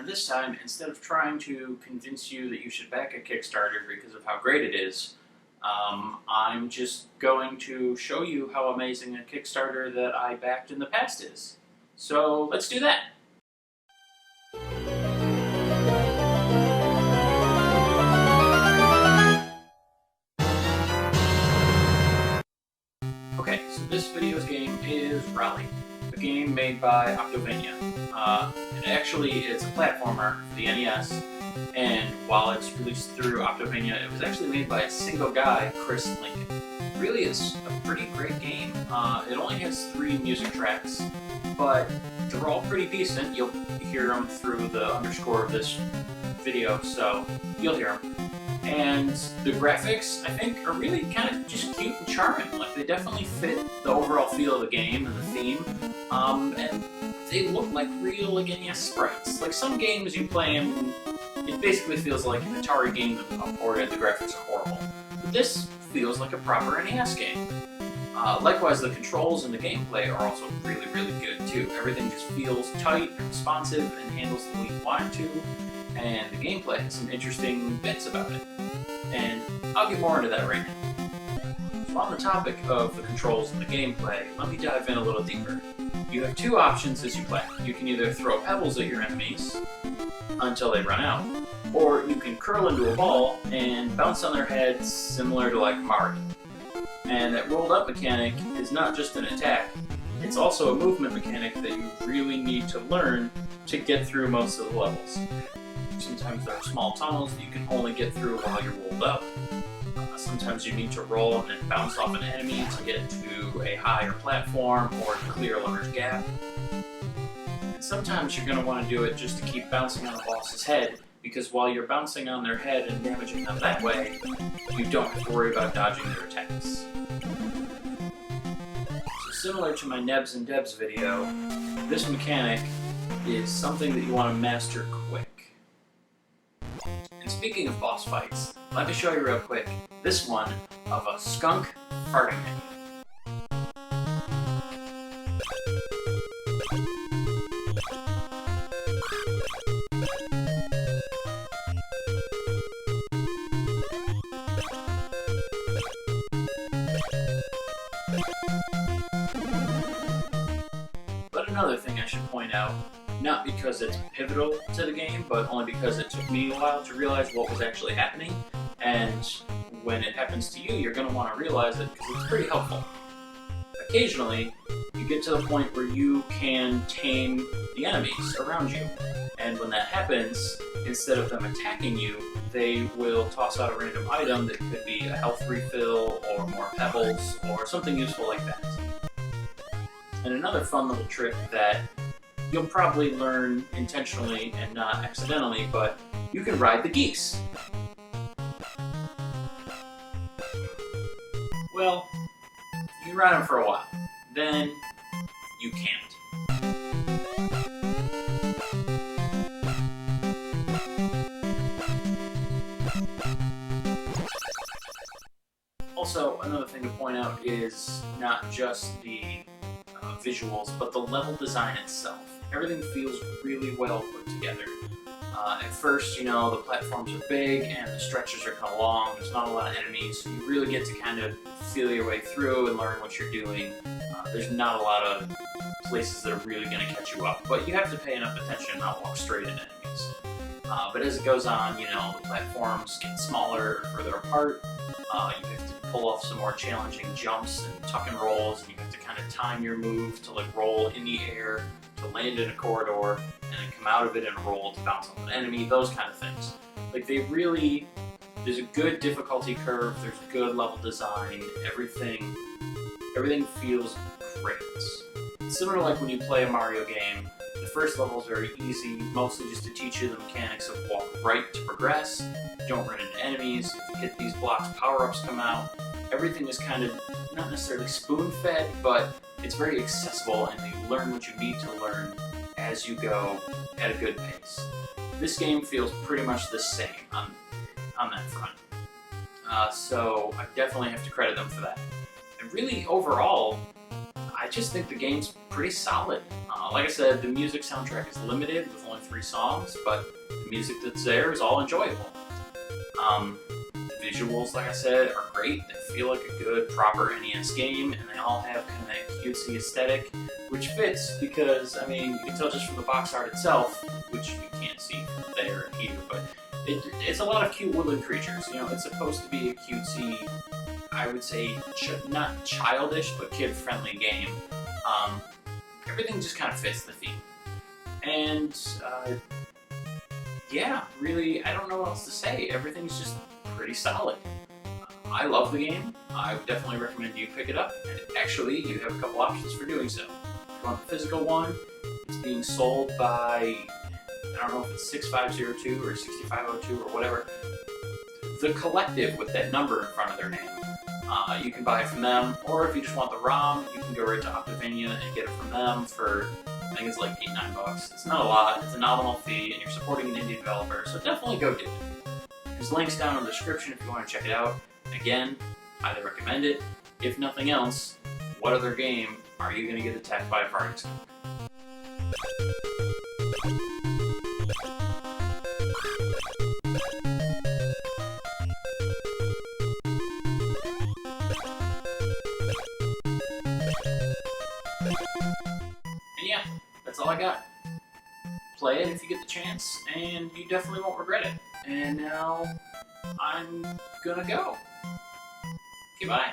And this time, instead of trying to convince you that you should back a Kickstarter because of how great it is, I'm just going to show you how amazing a Kickstarter that I backed in the past is. So let's do that! Okay, so this video's game is Rollie, a game made by Akward. And actually, it's a platformer for the NES, and while it's released through Akward, it was actually made by a single guy, Chris Lincoln. Really, it's a pretty great game. It only has 3 music tracks, but they're all pretty decent. You'll hear them through the underscore of this video, so you'll hear them. And the graphics, I think, are really kind of just cute and charming. Like, they definitely fit the overall feel of the game and the theme. And they look like real, like, NES sprites. Like, some games you play and it basically feels like an Atari game that's upported, the graphics are horrible. But this feels like a proper NES game. Likewise, the controls and the gameplay are also really, really good, too. Everything just feels tight and responsive and handles the way you want it to. And the gameplay has some interesting bits about it. And I'll get more into that right now. So on the topic of the controls and the gameplay, let me dive in a little deeper. You have 2 options as you play. You can either throw pebbles at your enemies until they run out, or you can curl into a ball and bounce on their heads similar to like Mario. And that rolled up mechanic is not just an attack, it's also a movement mechanic that you really need to learn to get through most of the levels. Sometimes there are small tunnels that you can only get through while you're rolled up. Sometimes you need to roll and then bounce off an enemy to get to a higher platform or to clear a large gap. And sometimes you're going to want to do it just to keep bouncing on a boss's head, because while you're bouncing on their head and damaging them that way, you don't have to worry about dodging their attacks. So similar to my Nebs and Debs video, this mechanic is something that you want to master quick. And speaking of boss fights, let me show you real quick this one of a skunk farting at you. But another thing I should point out, not because it's pivotal to the game, but only because it took me a while to realize what was actually happening, and when it happens to you, you're going to want to realize it because it's pretty helpful. Occasionally, you get to the point where you can tame the enemies around you, and when that happens, instead of them attacking you, they will toss out a random item that could be a health refill, or more pebbles, or something useful like that. And another fun little trick that you'll probably learn intentionally and not accidentally, but you can ride the geese. Well, you can ride them for a while, then you can't. Also, another thing to point out is not just the visuals, but the level design itself. Everything feels really well put together. At first, you know, the platforms are big and the stretches are kind of long, there's not a lot of enemies, so you really get to kind of feel your way through and learn what you're doing. There's not a lot of places that are really going to catch you up, but you have to pay enough attention and not walk straight into enemies. But as it goes on, you know, the platforms get smaller, further apart. You have to pull off some more challenging jumps and tuck and rolls, and you have to kind of time your move to like roll in the air, to land in a corridor, and then come out of it and roll to bounce off an enemy, those kind of things. Like, they really, there's a good difficulty curve, there's good level design, everything feels great. It's similar to like when you play a Mario game. The first level is very easy, mostly just to teach you the mechanics of walk right to progress, don't run into enemies, if you hit these blocks, power-ups come out. Everything is kind of, not necessarily spoon-fed, but it's very accessible, and you learn what you need to learn as you go at a good pace. This game feels pretty much the same on that front. So I definitely have to credit them for that. And really, overall, I I just think the game's pretty solid. Like I said, the music soundtrack is limited with only 3 songs, but the music that's there is all enjoyable. The visuals, like I said, are great. They feel like a good, proper NES game, and they all have kind of that cutesy aesthetic, which fits because, I mean, you can tell just from the box art itself, which you can't see from there and here, but it's a lot of cute woodland creatures. You know, it's supposed to be a cutesy, I would say, not childish, but kid-friendly game. Everything just kind of fits the theme. And, yeah, really, I don't know what else to say. Everything's just pretty solid. I love the game. I would definitely recommend you pick it up. And actually, you have a couple options for doing so. If you want the physical one, it's being sold by, I don't know if it's 6502 or 6502 or whatever. The Collective with that number in front of their name. You can buy it from them, or if you just want the ROM, you can go right to Optovania and get it from them for, I think it's like $8-9. It's not a lot, it's a nominal fee, and you're supporting an indie developer, so definitely go do it. There's links down in the description if you want to check it out. Again, highly recommend it. If nothing else, what other game are you going to get attacked by a farting skunk? And yeah, that's all I got. Play it if you get the chance, and you definitely won't regret it. And now, I'm gonna go. Okay, bye.